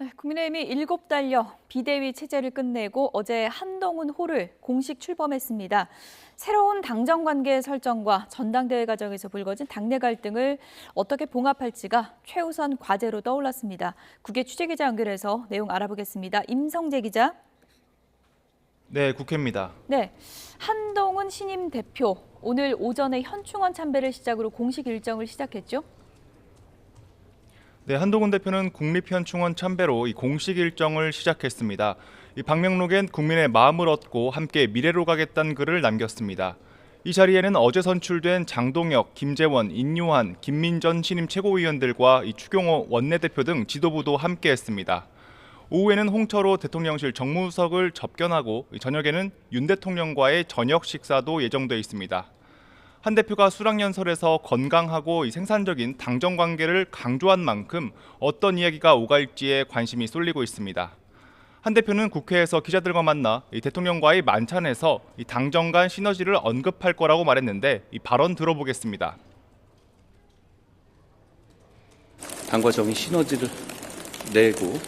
네, 국민의힘이 7달여 비대위 체제를 끝내고 어제 한동훈 호를 공식 출범했습니다. 새로운 당정 관계 설정과 전당대회 과정에서 불거진 당내 갈등을 어떻게 봉합할지가 최우선 과제로 떠올랐습니다. 국회 취재기자 연결해서 내용 알아보겠습니다. 임성재 기자. 네, 국회입니다. 네, 한동훈 신임 대표 오늘 오전에 현충원 참배를 시작으로 공식 일정을 시작했죠? 네, 한동훈 대표는 국립현충원 참배로 이 공식 일정을 시작했습니다. 이 방명록엔 국민의 마음을 얻고 함께 미래로 가겠다는 글을 남겼습니다. 이 자리에는 어제 선출된 장동혁, 김재원, 인요한, 김민전 신임 최고위원들과 이 추경호 원내대표 등 지도부도 함께했습니다. 오후에는 홍철호 대통령실 정무수석을 접견하고 저녁에는 윤 대통령과의 저녁 식사도 예정돼 있습니다. 한 대표가 수락연설에서 건강하고 생산적인 당정 관계를 강조한 만큼 어떤 이야기가 오갈지에 관심이 쏠리고 있습니다. 한 대표는 국회에서 기자들과 만나 대통령과의 만찬에서 당정 간 시너지를 언급할 거라고 말했는데 이 발언 들어보겠습니다. 당과 정의 시너지를 내고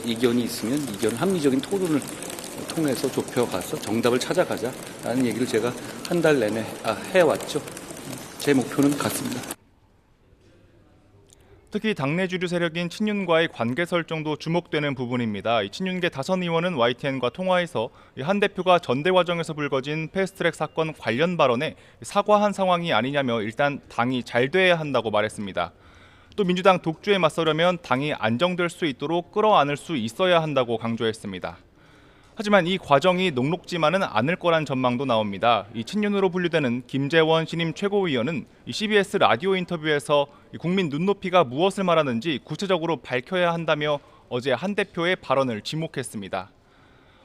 이견이 있으면 이견을 합리적인 토론을 통해서 좁혀가서 정답을 찾아가자라는 얘기를 제가 한 달 내내 해왔죠. 제 목표는 같습니다. 특히 당내 주류 세력인 친윤과의 관계 설정도 주목되는 부분입니다. 이 친윤계 다선 의원은 YTN과 통화에서 한 대표가 전대 과정에서 불거진 패스트트랙 사건 관련 발언에 사과한 상황이 아니냐며 일단 당이 잘 돼야 한다고 말했습니다. 또 민주당 독주에 맞서려면 당이 안정될 수 있도록 끌어안을 수 있어야 한다고 강조했습니다. 하지만 이 과정이 녹록지만은 않을 거란 전망도 나옵니다. 이 친윤으로 분류되는 김재원 신임 최고위원은 CBS 라디오 인터뷰에서 국민 눈높이가 무엇을 말하는지 구체적으로 밝혀야 한다며 어제 한 대표의 발언을 지목했습니다.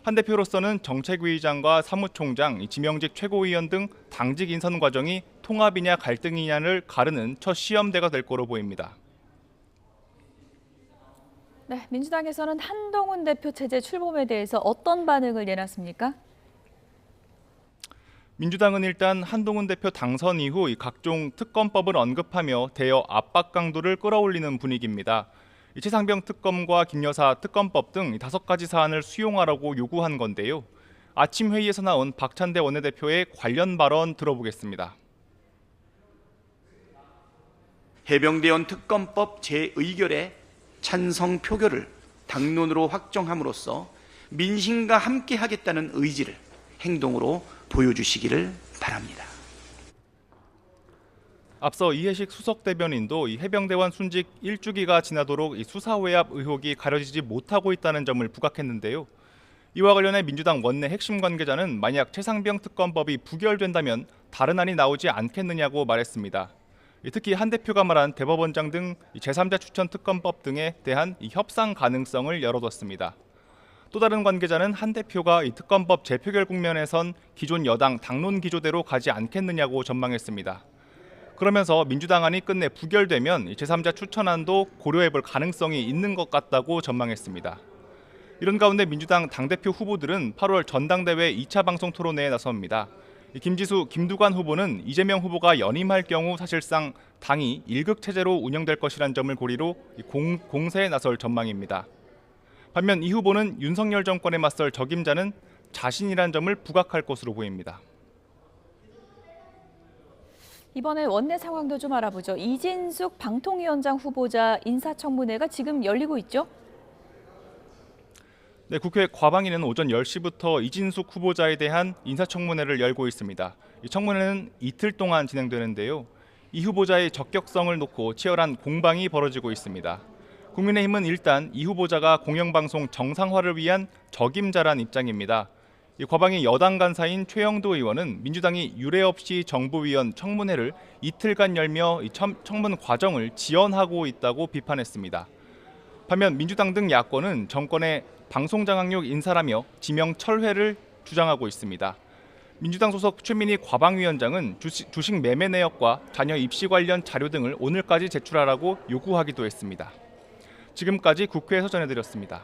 한 대표로서는 정책위의장과 사무총장, 지명직 최고위원 등 당직 인선 과정이 통합이냐 갈등이냐를 가르는 첫 시험대가 될 거로 보입니다. 네, 민주당에서는 한동훈 대표 체제 출범에 대해서 어떤 반응을 내놨습니까? 민주당은 일단 한동훈 대표 당선 이후 각종 특검법을 언급하며 대여 압박 강도를 끌어올리는 분위기입니다. 최상병 특검과 김여사 특검법 등 5가지 사안을 수용하라고 요구한 건데요. 아침 회의에서 나온 박찬대 원내대표의 관련 발언 들어보겠습니다. 해병대원 특검법 제1결의 찬성 표결을 당론으로 확정함으로써 민심과 함께 하겠다는 의지를 행동으로 보여주시기를 바랍니다. 앞서 이해식 수석 대변인도 해병대원 순직 1주기가 지나도록 수사 외압 의혹이 가려지지 못하고 있다는 점을 부각했는데요. 이와 관련해 민주당 원내 핵심 관계자는 만약 최상병 특검법이 부결된다면 다른 안이 나오지 않겠느냐고 말했습니다. 특히 한 대표가 말한 대법원장 등 제3자 추천 특검법 등에 대한 협상 가능성을 열어뒀습니다. 또 다른 관계자는 한 대표가 특검법 재표결 국면에선 기존 여당 당론 기조대로 가지 않겠느냐고 전망했습니다. 그러면서 민주당 안이 끝내 부결되면 제3자 추천안도 고려해볼 가능성이 있는 것 같다고 전망했습니다. 이런 가운데 민주당 당대표 후보들은 8월 전당대회 2차 방송 토론회에 나섭니다. 김지수, 김두관 후보는 이재명 후보가 연임할 경우 사실상 당이 1극 체제로 운영될 것이란 점을 고리로 공세에 나설 전망입니다. 반면 이 후보는 윤석열 정권에 맞설 적임자는 자신이란 점을 부각할 것으로 보입니다. 이번에 원내 상황도 좀 알아보죠. 이진숙 방통위원장 후보자 인사청문회가 지금 열리고 있죠? 네, 국회 과방위는 오전 10시부터 이진숙 후보자에 대한 인사청문회를 열고 있습니다. 이 청문회는 이틀 동안 진행되는데요. 이 후보자의 적격성을 놓고 치열한 공방이 벌어지고 있습니다. 국민의힘은 일단 이 후보자가 공영방송 정상화를 위한 적임자란 입장입니다. 이 과방위 여당 간사인 최영도 의원은 민주당이 유례 없이 정부위원 청문회를 이틀간 열며 이 청문 과정을 지연하고 있다고 비판했습니다. 반면 민주당 등 야권은 정권의 방송장악력 인사라며 지명 철회를 주장하고 있습니다. 민주당 소속 최민희 과방위원장은 주식 매매 내역과 자녀 입시 관련 자료 등을 오늘까지 제출하라고 요구하기도 했습니다. 지금까지 국회에서 전해드렸습니다.